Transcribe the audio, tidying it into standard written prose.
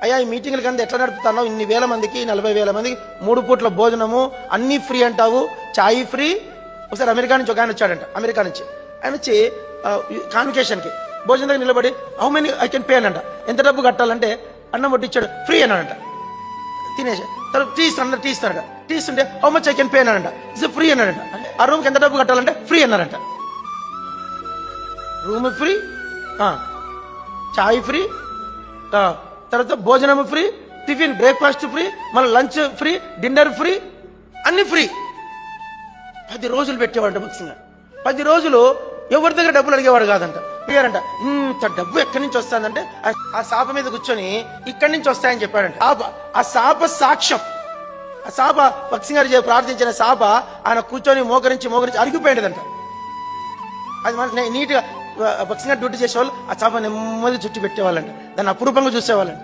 అయ్యా ఈ మీటింగ్ల కింద ఎట్లా నడుపుతానో, ఇన్ని వేల మందికి 40,000 మందికి 3 పూట్ల భోజనము అన్నీ ఫ్రీ అంటావు, చాయ్ ఫ్రీ. ఒకసారి అమెరికా నుంచి ఒక ఆయన వచ్చాడంట, అమెరికా నుంచి ఆయన వచ్చి కాన్వకేషన్కి భోజనం దగ్గర నిలబడి how many I can pay అనంట. ఎంత డబ్బు కట్టాలంటే అన్నం వడ్డిచ్చాడు, ఫ్రీ అన్నాడంట. తినేసి తర్వాత టీ ఇస్తాడు, టీ ఇస్తాడట. టీ ఇస్తుంటే how much I can pay అన్నాడంట. ఇస్ ఫ్రీ అన్నాడంట. ఆ రూమ్కి ఎంత డబ్బు కట్టాలంటే ఫ్రీ అన్నారంట. రూమ్ ఫ్రీ, చాయ్ ఫ్రీ, తర్వాత భోజనం ఫ్రీ, టిఫిన్ బ్రేక్ఫాస్ట్ ఫ్రీ, మళ్ళీ లంచ్ ఫ్రీ, డిన్నర్ ఫ్రీ, అన్ని ఫ్రీ. 10 రోజులు పెట్టేవాడంట భక్సింగ్. 10 రోజులు ఎవరి దగ్గర డబ్బులు అడిగేవాడు కాదంట. అడిగారంట, ఇంత డబ్బు ఎక్కడి నుంచి వస్తుందంటే ఆ సాప మీద కూర్చొని ఇక్కడి నుంచి వస్తాయని చెప్పాడంట. ఆ సాప సాక్ష్యం, ఆ సాప భక్సింగ్ గారు ప్రార్థించిన సాప ఆయన కూర్చొని మోకరించి అరిగిపోయేదంట. అది నీట్గా భక్సింగ్ గారు డ్యూటీ చేసేవాళ్ళు ఆ సాప నెమ్మది చుట్టి పెట్టేవాళ్ళంట, దాన్ని అపురూపంగా చూసేవాళ్ళంట.